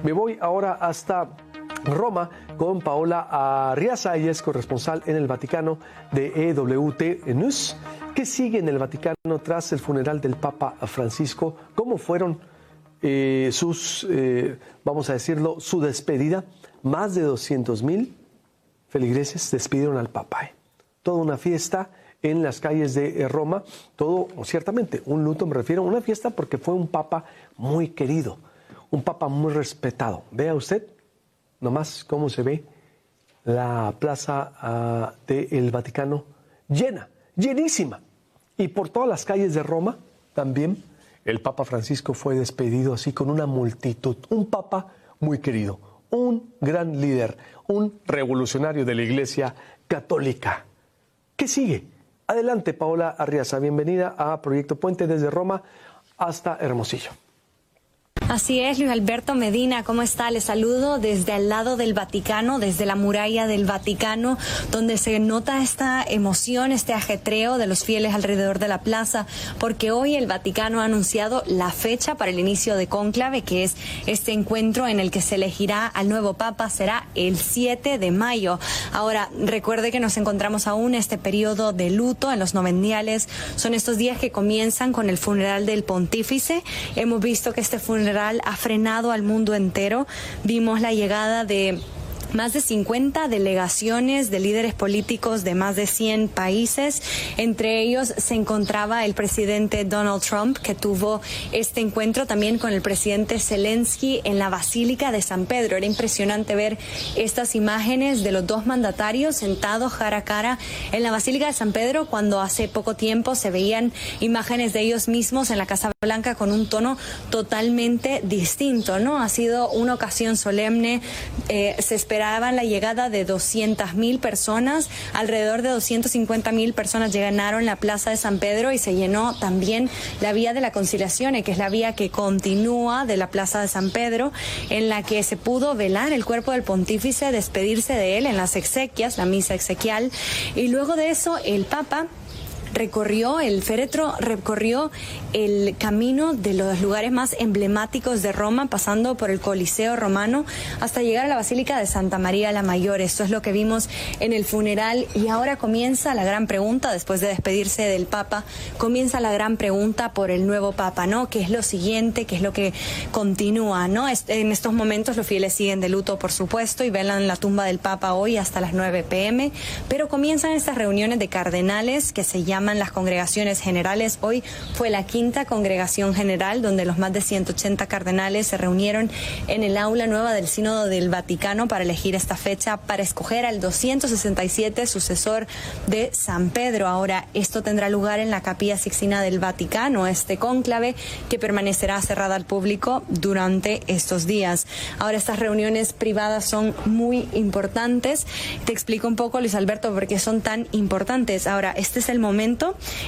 Me voy ahora hasta Roma con Paola Arriaza, ella es corresponsal en el Vaticano de EWT News. ¿Qué sigue en el Vaticano tras el funeral del Papa Francisco? ¿Cómo fueron vamos a decirlo, su despedida? Más de 200,000 feligreses despidieron al Papa. Toda una fiesta en las calles de Roma, todo, ciertamente, un luto, me refiero a una fiesta porque fue un Papa muy querido, un Papa muy respetado. Vea usted nomás cómo se ve la plaza del Vaticano llena, llenísima. Y por todas las calles de Roma también el Papa Francisco fue despedido así con una multitud. Un Papa muy querido, un gran líder, un revolucionario de la Iglesia Católica. ¿Qué sigue? Adelante, Paola Arriaza. Bienvenida a Proyecto Puente desde Roma hasta Hermosillo. Así es, Luis Alberto Medina, ¿cómo está? Les saludo desde al lado del Vaticano, desde la muralla del Vaticano, donde se nota esta emoción, este ajetreo de los fieles alrededor de la plaza, porque hoy el Vaticano ha anunciado la fecha para el inicio de cónclave, que es este encuentro en el que se elegirá al nuevo Papa, será el 7 de mayo. Ahora, recuerde que nos encontramos aún en este periodo de luto, en los novenniales, son estos días que comienzan con el funeral del pontífice. Hemos visto que este funeral ha frenado al mundo entero. Vimos la llegada de más de 50 delegaciones de líderes políticos de más de 100 países. Entre ellos se encontraba el presidente Donald Trump, que tuvo este encuentro también con el presidente Zelensky en la Basílica de San Pedro. Era impresionante ver estas imágenes de los dos mandatarios sentados cara a cara en la Basílica de San Pedro, cuando hace poco tiempo se veían imágenes de ellos mismos en la Casa Blanca con un tono totalmente distinto, ¿no? Ha sido una ocasión solemne. Se esperaban la llegada de 200,000 personas, alrededor de 250,000 personas llenaron la Plaza de San Pedro y se llenó también la Vía de la Conciliación, que es la vía que continúa de la Plaza de San Pedro, en la que se pudo velar el cuerpo del pontífice, despedirse de él en las exequias, la misa exequial, y luego de eso el Papa recorrió el féretro, recorrió el camino de los lugares más emblemáticos de Roma, pasando por el Coliseo Romano hasta llegar a la Basílica de Santa María la Mayor. Esto es lo que vimos en el funeral, y ahora comienza la gran pregunta. Después de despedirse del Papa, comienza la gran pregunta por el nuevo Papa, ¿no? ¿Qué es lo siguiente? ¿Qué es lo que continúa, no? En estos momentos los fieles siguen de luto, por supuesto, y velan la tumba del Papa hoy hasta las 9 p.m., pero comienzan estas reuniones de cardenales que se llaman las congregaciones generales. Hoy fue la quinta congregación general, donde los más de 180 cardenales se reunieron en el aula nueva del Sínodo del Vaticano para elegir esta fecha, para escoger al 267 sucesor de San Pedro. Ahora, esto tendrá lugar en la Capilla Sixtina del Vaticano, este cónclave que permanecerá cerrada al público durante estos días. Ahora, estas reuniones privadas son muy importantes. Te explico un poco, Luis Alberto, por qué son tan importantes. Ahora, este es el momento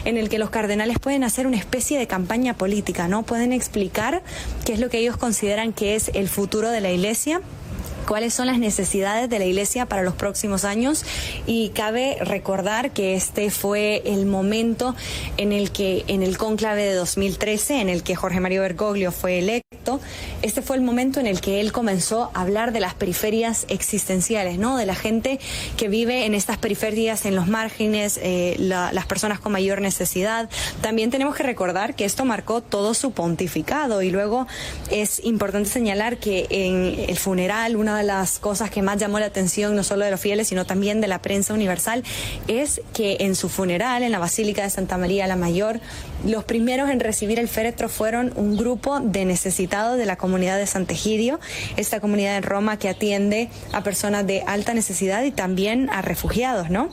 en el que los cardenales pueden hacer una especie de campaña política, ¿no? Pueden explicar qué es lo que ellos consideran que es el futuro de la Iglesia, cuáles son las necesidades de la Iglesia para los próximos años, y cabe recordar que este fue el momento en el que, en el cónclave de 2013, en el que Jorge Mario Bergoglio fue electo, este fue el momento en el que él comenzó a hablar de las periferias existenciales, ¿no? De la gente que vive en estas periferias, en los márgenes, las personas con mayor necesidad. También tenemos que recordar que esto marcó todo su pontificado, y luego es importante señalar que en el funeral, una de las cosas que más llamó la atención, no solo de los fieles, sino también de la prensa universal, es que en su funeral, en la Basílica de Santa María la Mayor, los primeros en recibir el féretro fueron un grupo de necesitados de la comunidad de Sant'Egidio, esta comunidad en Roma que atiende a personas de alta necesidad y también a refugiados, ¿no?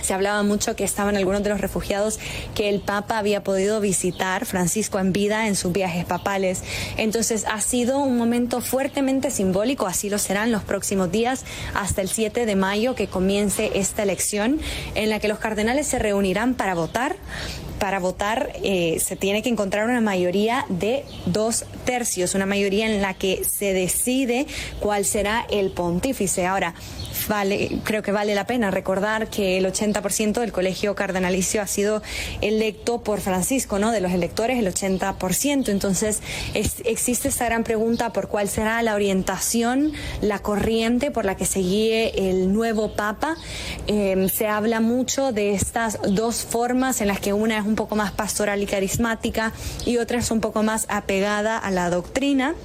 Se hablaba mucho que estaban algunos de los refugiados que el Papa había podido visitar, Francisco en vida, en sus viajes papales. Entonces ha sido un momento fuertemente simbólico, así lo serán los próximos días, hasta el 7 de mayo que comience esta elección, en la que los cardenales se reunirán para votar para votar se tiene que encontrar una mayoría de 2/3, una mayoría en la que se decide cuál será el pontífice. Ahora, creo que vale la pena recordar que el 80% del colegio cardenalicio ha sido electo por Francisco, ¿no? De los electores, el 80%. Entonces, existe esta gran pregunta por cuál será la orientación, la corriente por la que se guíe el nuevo Papa. Se habla mucho de estas dos formas en las que una es un poco más pastoral y carismática y otra es un poco más apegada a la doctrina.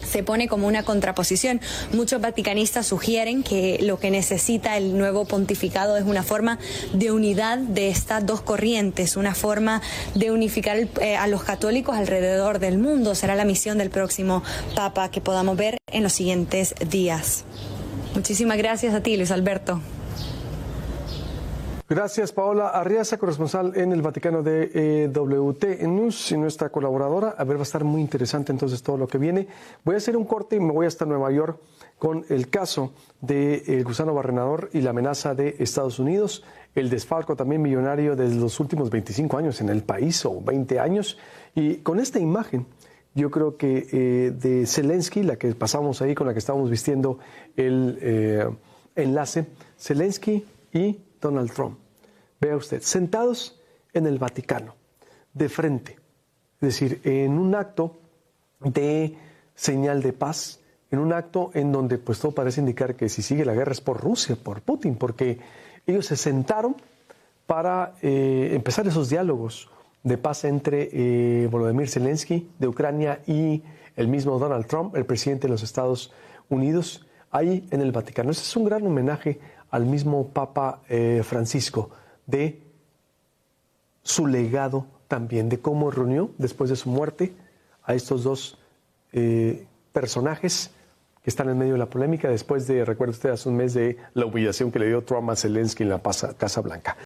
Se pone como una contraposición. Muchos vaticanistas sugieren que lo que necesita el nuevo pontificado es una forma de unidad de estas dos corrientes, una forma de unificar a los católicos alrededor del mundo. Será la misión del próximo Papa que podamos ver en los siguientes días. Muchísimas gracias a ti, Luis Alberto. Gracias, Paola Arriaza, corresponsal en el Vaticano de WT News y nuestra colaboradora. A ver, va a estar muy interesante entonces todo lo que viene. Voy a hacer un corte y me voy hasta Nueva York con el caso del gusano barrenador y la amenaza de Estados Unidos, el desfalco también millonario de los últimos 25 años en el país, o 20 años. Y con esta imagen, yo creo que de Zelensky, la que pasamos ahí, con la que estábamos vistiendo el enlace, Zelensky y Donald Trump. Vea usted, sentados en el Vaticano, de frente, es decir, en un acto de señal de paz, en un acto en donde pues todo parece indicar que si sigue la guerra es por Rusia, por Putin, porque ellos se sentaron para empezar esos diálogos de paz entre Volodymyr Zelensky de Ucrania y el mismo Donald Trump, el presidente de los Estados Unidos, ahí en el Vaticano. Ese es un gran homenaje al mismo Papa Francisco, de su legado también, de cómo reunió después de su muerte a estos dos personajes que están en medio de la polémica, después de, recuerda usted, hace un mes de la humillación que le dio Trump a Zelensky en la Casa Blanca.